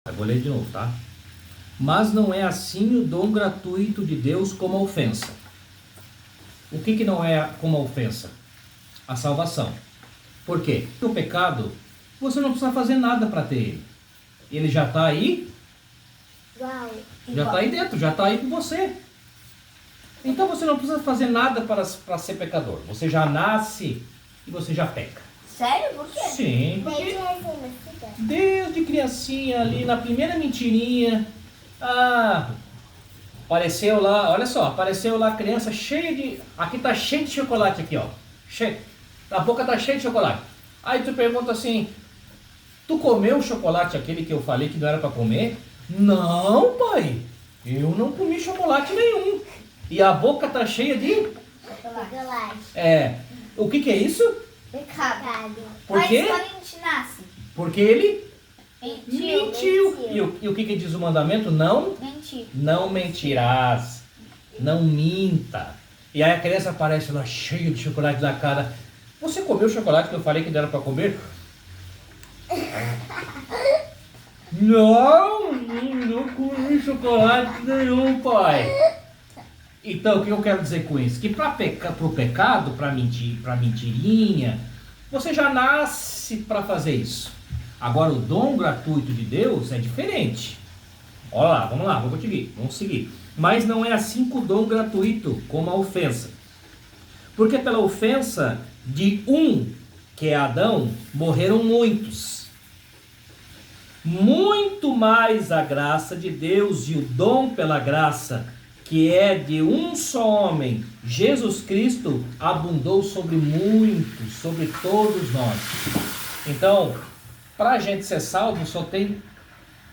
Eu vou ler de novo, tá? Mas não é assim o dom gratuito de Deus como a ofensa. O que não é como a ofensa? A salvação. Por quê? Porque o pecado, você não precisa fazer nada para ter ele. Ele já está aí. Uau. Já está aí dentro, já está aí com você. Então você não precisa fazer nada para ser pecador. Você já nasce e você já peca. Sério? Por quê? Sim, porque desde criancinha ali, na primeira mentirinha, apareceu lá, olha só, apareceu lá a criança cheia de, aqui tá cheio de chocolate aqui, ó, cheio, a boca tá cheia de chocolate. Aí tu pergunta assim, tu comeu o chocolate aquele que eu falei que não era para comer? Não, pai, eu não comi chocolate nenhum. E a boca tá cheia de... Chocolate. O que é isso? Pecado. Por quê? Mas quando a gente nasce, Porque ele mentiu. E o que diz o mandamento? Não mentirás. Não minta. E aí a criança aparece lá cheia de chocolate na cara. Você comeu o chocolate que eu falei que não era para comer? Não comi chocolate nenhum, pai. Então, o que eu quero dizer com isso? Que para o pecado, para mentirinha, você já nasce para fazer isso. Agora, o dom gratuito de Deus é diferente. Olha lá, vamos seguir. Mas não é assim com o dom gratuito, como a ofensa. Porque pela ofensa de um, que é Adão, morreram muitos. Muito mais a graça de Deus e o dom pela graça, que é de um só homem, Jesus Cristo, abundou sobre muitos, sobre todos nós. Então, para a gente ser salvo, só tem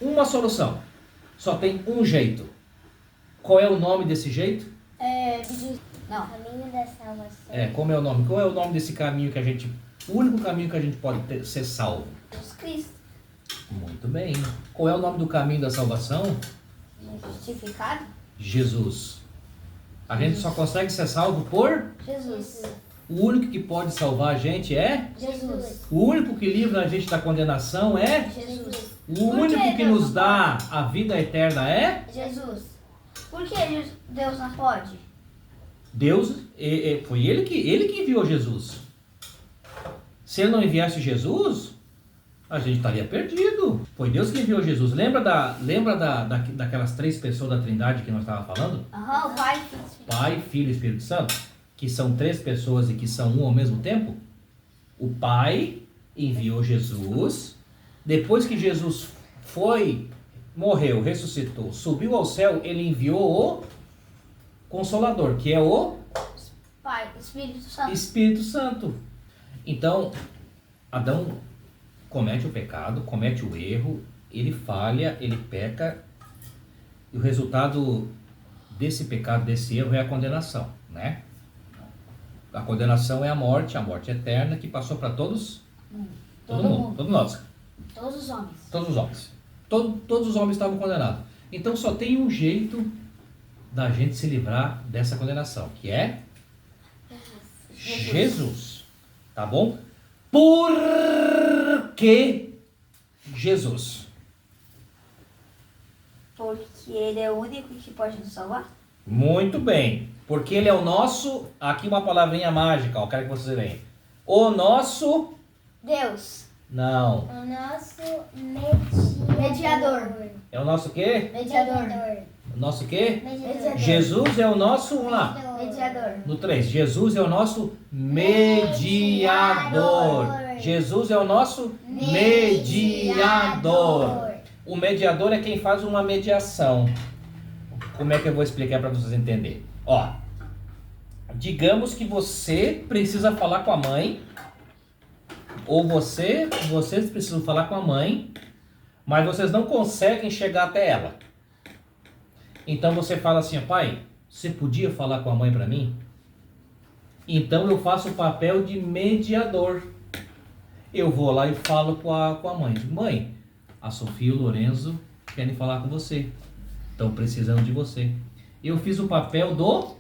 uma solução, só tem um jeito. Qual é o nome desse jeito? Caminho da salvação. Como é o nome? Qual é o nome desse caminho que a gente... O único caminho que a gente pode ser salvo? Jesus Cristo. Muito bem. Qual é o nome do caminho da salvação? Justificado? Jesus. A gente só consegue ser salvo por... Jesus. O único que pode salvar a gente é... Jesus. O único que livra a gente da condenação é... Jesus. O único que nos dá a vida eterna é... Jesus. Por que Deus não pode? Deus, foi ele que enviou Jesus. Se ele não enviasse Jesus, a gente estaria perdido. Foi Deus que enviou Jesus. Lembra daquelas três pessoas da Trindade que nós estávamos falando? O Pai, Filho e Espírito. Pai, Filho e Espírito Santo, que são três pessoas e que são um ao mesmo tempo. O Pai enviou Jesus. Depois que Jesus morreu, ressuscitou, subiu ao céu, ele enviou o Consolador, que é o Pai, Espírito Santo. Espírito Santo. Então, Adão comete o pecado, comete o erro, ele falha, ele peca, e o resultado desse pecado, desse erro é a condenação, né? A condenação é a morte eterna que passou para todos, todo mundo, todos nós. Todos os homens. Todos os homens. Todos os homens estavam condenados. Então só tem um jeito da gente se livrar dessa condenação, que é Jesus. Tá bom? Por que Jesus? Porque Ele é o único que pode nos salvar. Muito bem. Porque ele é o nosso... Aqui uma palavrinha mágica, ó, quero que vocês leiam. O nosso... Deus. Não. O nosso Mediador. É o nosso quê? Mediador. O nosso quê? Mediador. Jesus é o nosso... Vamos lá. Mediador. No 3. Jesus é o nosso mediador. Jesus é o nosso mediador. O mediador é quem faz uma mediação. Como é que eu vou explicar para vocês entenderem? Ó, digamos que você precisa falar com a mãe, ou vocês precisam falar com a mãe, mas vocês não conseguem chegar até ela. Então você fala assim, pai, você podia falar com a mãe para mim? Então eu faço o papel de mediador. Eu vou lá e falo com a mãe. Digo, mãe, a Sofia e o Lorenzo querem falar com você. Estão precisando de você. Eu fiz o papel do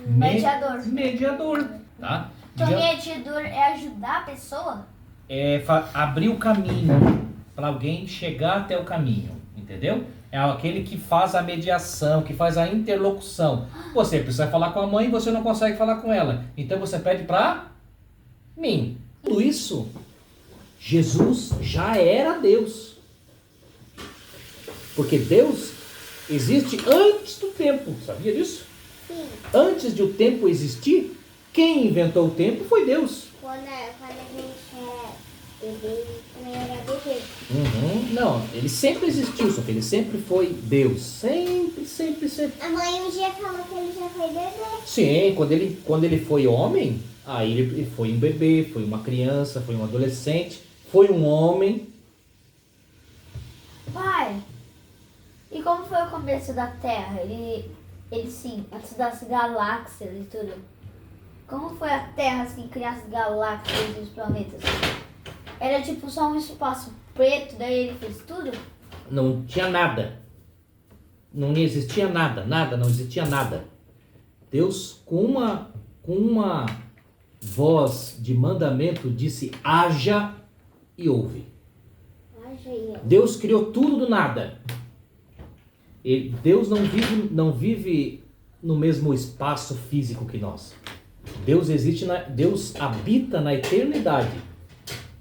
mediador, tá? Então, mediador é ajudar a pessoa? É abrir o caminho para alguém chegar até o caminho, entendeu? É aquele que faz a mediação, que faz a interlocução. Você precisa falar com a mãe e você não consegue falar com ela. Então você pede para mim. Tudo isso, Jesus já era Deus. Porque Deus existe antes do tempo, sabia disso? Sim. Antes de o tempo existir, quem inventou o tempo foi Deus. Quando a gente é bebê, também era bebê. Não, ele sempre existiu, só que ele sempre foi Deus. Sempre, sempre, sempre. A mãe um dia falou que ele já foi bebê. Sim, quando ele foi homem, aí ele foi um bebê, foi uma criança, foi um adolescente, foi um homem. Pai, e como foi o começo da Terra? Ele sim, antes das galáxias e tudo. Como foi a Terra, assim, criar as galáxias e os planetas? Era tipo só um espaço preto, daí ele fez tudo? Não tinha nada. Não existia nada, não existia nada. Deus, com uma voz de mandamento, disse: haja e houve. Deus criou tudo do nada. Deus não vive no mesmo espaço físico que nós. Deus habita na eternidade,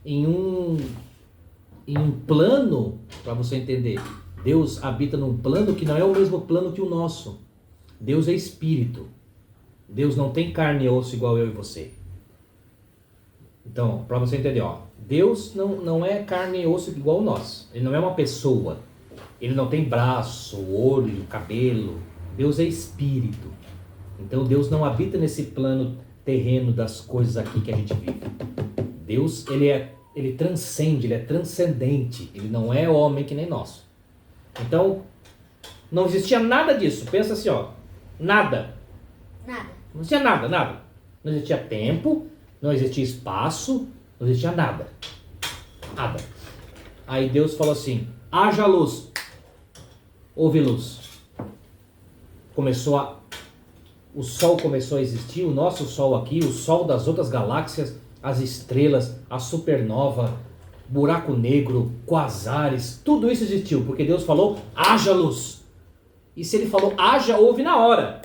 em um plano, para você entender. Deus habita num plano que não é o mesmo plano que o nosso. Deus é espírito. Deus não tem carne e osso igual eu e você. Então, para você entender, Deus não é carne e osso igual nós. Ele não é uma pessoa. Ele não tem braço, olho, cabelo. Deus é espírito. Então Deus não habita nesse plano terreno das coisas aqui que a gente vive. Deus, ele transcende, ele é transcendente. Ele não é homem que nem nós. Então, não existia nada disso. Pensa assim, nada. Nada. Não existia nada. Não existia tempo, não existia espaço, não existia nada. Nada. Aí Deus falou assim: haja luz. Houve luz. O Sol começou a existir, o nosso Sol aqui, o Sol das outras galáxias, as estrelas, a supernova, buraco negro, quasares, tudo isso existiu, porque Deus falou: haja luz. E se ele falou haja, houve na hora.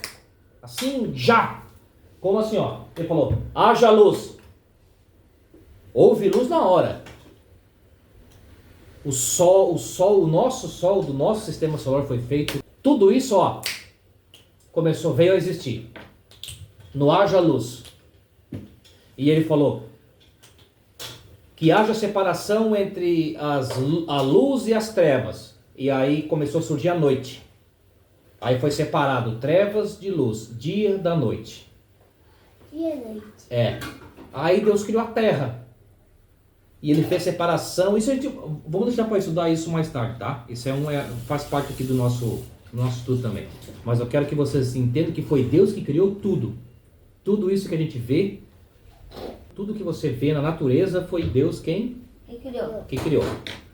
Assim, já. Como assim, Ele falou: haja luz. Houve luz na hora. O nosso Sol do nosso sistema solar foi feito. Tudo isso, veio a existir. No haja luz. E ele falou que haja separação entre a luz e as trevas. E aí começou a surgir a noite. Aí foi separado trevas de luz, dia da noite. Dia e noite. Aí Deus criou a terra. E ele fez separação. Isso vamos deixar para estudar isso mais tarde, tá? Isso faz parte aqui do nosso estudo também. Mas eu quero que vocês entendam que foi Deus que criou tudo. Tudo isso que a gente vê, tudo que você vê na natureza, foi Deus quem criou.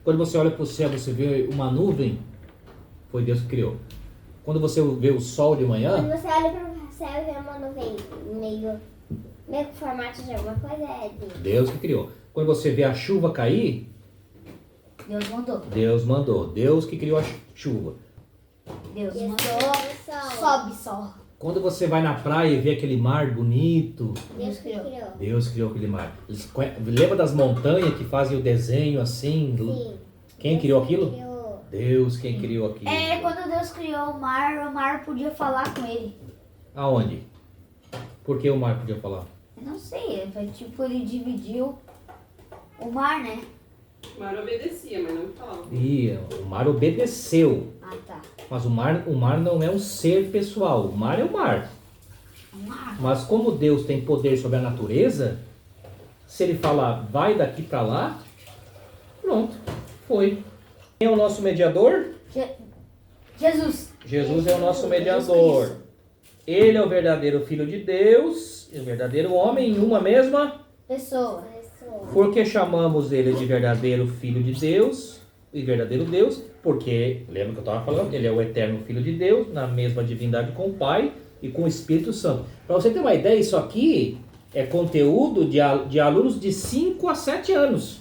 Quando você olha para o céu, você vê uma nuvem, foi Deus que criou. Quando você vê o sol de manhã... Quando você olha para o céu e vê uma nuvem meio com formato de alguma coisa, é Deus. Deus que criou. Quando você vê a chuva cair... Deus mandou. Deus que criou a chuva. Deus mandou. Sobe sol. Quando você vai na praia e vê aquele mar bonito... Deus criou. Deus criou aquele mar. Lembra das montanhas que fazem o desenho assim? Sim. Quem criou aquilo? Deus quem criou aquilo. Quando Deus criou o mar podia falar com ele. Aonde? Por que o mar podia falar? Eu não sei, ele dividiu o mar, né? O mar obedecia, mas não falava. O mar obedeceu. Ah, tá. Mas o mar não é um ser pessoal. O mar é o mar. Mas como Deus tem poder sobre a natureza, se ele falar, vai daqui para lá, pronto, foi. Quem é o nosso mediador? Jesus. Jesus é o nosso mediador. Ele é o verdadeiro Filho de Deus, o verdadeiro homem em uma mesma Pessoa. Porque chamamos ele de verdadeiro Filho de Deus e verdadeiro Deus, porque, lembra que eu estava falando, ele é o eterno Filho de Deus, na mesma divindade com o Pai e com o Espírito Santo. Para você ter uma ideia, isso aqui é conteúdo de alunos de 5 a 7 anos.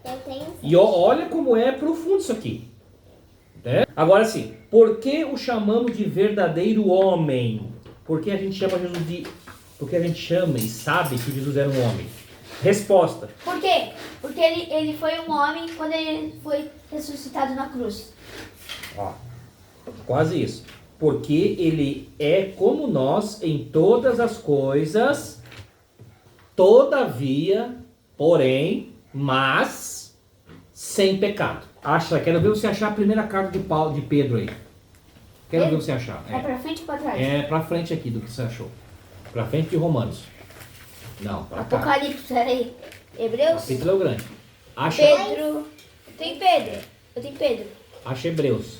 Eu tenho E olha como é profundo isso aqui. Né? Agora sim, por que o chamamos de verdadeiro homem? Por que a gente chama Jesus de... Por que a gente chama e sabe que Jesus era um homem? Resposta. Por quê? Porque ele foi um homem quando ele foi ressuscitado na cruz. Ó, quase isso. Porque ele é como nós em todas as coisas, todavia, porém, mas, sem pecado. Quero ver você achar a primeira carta de Pedro aí. Quero ver você achar. É pra frente ou pra trás? É pra frente aqui do que você achou. Pra frente de Romanos. Não, pra cá. Apocalipse, peraí. Hebreus? Capítulo é o grande. Acha, Pedro. Eu tenho Pedro. acha Hebreus.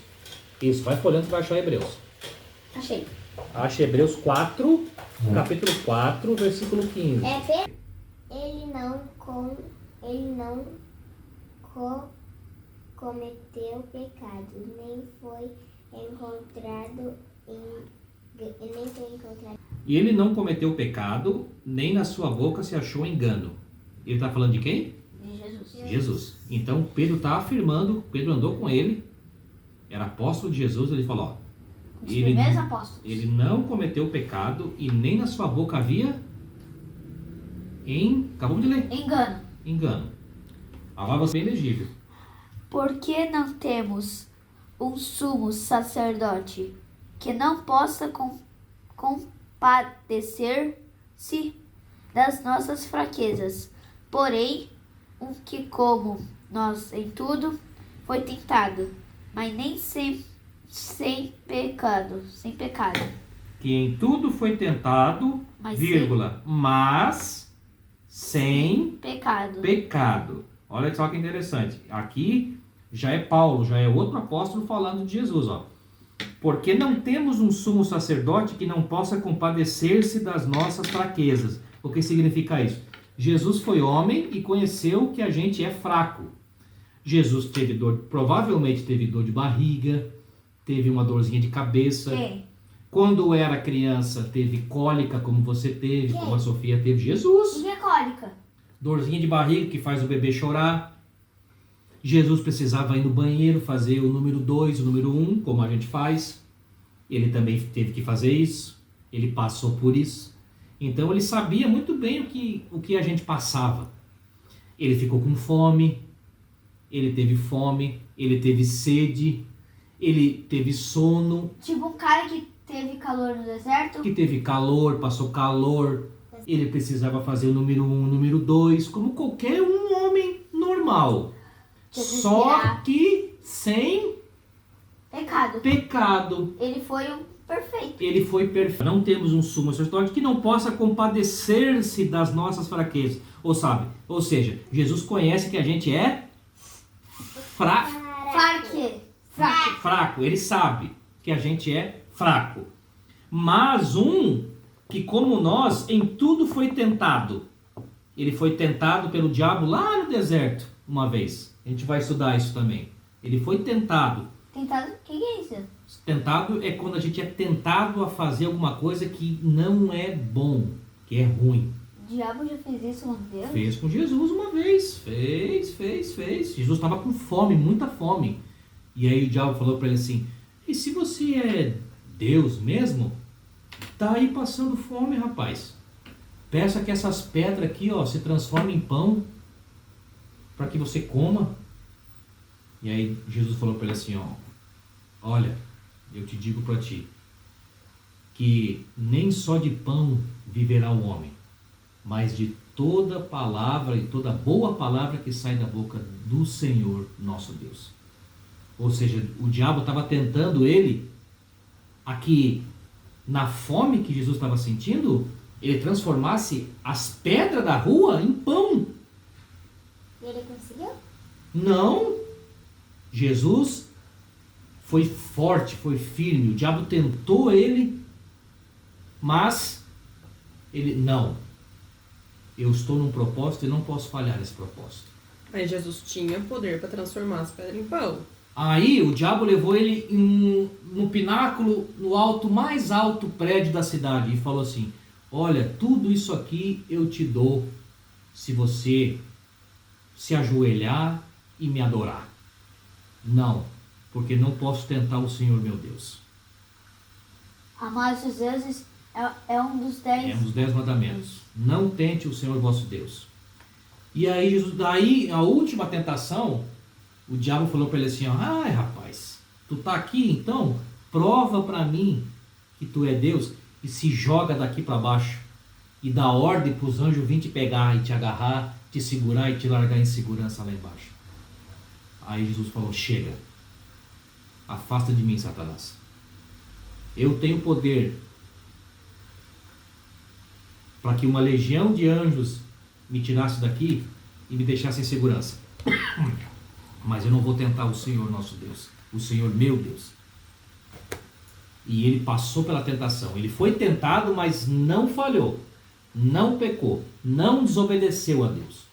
Isso, vai folhando que vai achar Hebreus. Achei. Acha Hebreus 4, capítulo 4, versículo 15. Ele não cometeu pecado, nem foi encontrado E ele não cometeu pecado, nem na sua boca se achou engano. Ele está falando de quem? De Jesus. Jesus. Então Pedro está afirmando, Pedro andou com ele, era apóstolo de Jesus, ele falou, ó, Os primeiros apóstolos. ele não cometeu pecado e nem na sua boca havia acabamos de ler, engano. Agora você é elegível. Por que não temos um sumo sacerdote que não possa compadecer-se das nossas fraquezas, porém, um que como nós em tudo foi tentado, mas nem sem pecado. Que em tudo foi tentado, Mas mas sem Pecado. pecado. Olha só que interessante. Aqui já é Paulo, já é outro apóstolo falando de Jesus, ó. Porque não temos um sumo sacerdote que não possa compadecer-se das nossas fraquezas. O que significa isso? Jesus foi homem e conheceu que a gente é fraco. Jesus teve provavelmente teve dor de barriga, teve uma dorzinha de cabeça. Quando era criança, teve cólica, como você teve, como a Sofia teve. Jesus. E a cólica? Dorzinha de barriga que faz o bebê chorar. Jesus precisava ir no banheiro, fazer o número 2, o número 1, como a gente faz. Ele também teve que fazer isso. Ele passou por isso. Então ele sabia muito bem o que a gente passava. Ele ficou com fome. Ele teve fome. Ele teve sede. Ele teve sono. Tipo um cara que teve calor no deserto? Que teve calor, passou calor. Ele precisava fazer o número 1, o número 2, como qualquer um homem normal. Só que sem pecado. Ele foi um perfeito. Ele foi perfeito. Não temos um sumo sacerdote que não possa compadecer-se das nossas fraquezas. Ou seja, Jesus conhece que a gente é fraco. Ele sabe que a gente é fraco. Mas que como nós em tudo foi tentado. Ele foi tentado pelo diabo lá no deserto uma vez. A gente vai estudar isso também. Ele foi tentado. Tentado? O que é isso? Tentado é quando a gente é tentado a fazer alguma coisa que não é bom, que é ruim. O diabo já fez isso com Deus? Fez com Jesus uma vez. Fez. Jesus estava com fome, muita fome. E aí o diabo falou para ele assim, e se você é Deus mesmo, tá aí passando fome, rapaz. Peça que essas pedras aqui, ó, se transformem em pão, para que você coma. E aí Jesus falou para ele assim, ó, olha, eu te digo para ti, que nem só de pão viverá o homem, mas de toda palavra e toda boa palavra que sai da boca do Senhor nosso Deus. Ou seja, o diabo estava tentando ele a que, na fome que Jesus estava sentindo, ele transformasse as pedras da rua em pão. E ele conseguiu? Não. Jesus foi forte, foi firme. O diabo tentou ele, mas ele, não. Eu estou num propósito e não posso falhar nesse propósito. Aí Jesus tinha poder para transformar as pedras em pão. Aí o diabo levou ele no pináculo, no alto, mais alto prédio da cidade e falou assim, olha, tudo isso aqui eu te dou se você se ajoelhar e me adorar. Não, porque não posso tentar o Senhor meu Deus. Amar os seus deuses é um dos 10. É um dos 10 mandamentos. Não tente o Senhor vosso Deus. E aí, Jesus, daí, a última tentação, o diabo falou para ele assim, ó, ai rapaz, tu tá aqui então, prova para mim que tu é Deus e se joga daqui para baixo e dá ordem para os anjos vir te pegar e te agarrar, te segurar e te largar em segurança lá embaixo. Aí Jesus falou, chega, afasta de mim, Satanás. Eu tenho poder para que uma legião de anjos me tirasse daqui e me deixasse em segurança. Mas eu não vou tentar o Senhor nosso Deus, o Senhor meu Deus. E ele passou pela tentação. Ele foi tentado, mas não falhou, não pecou, não desobedeceu a Deus.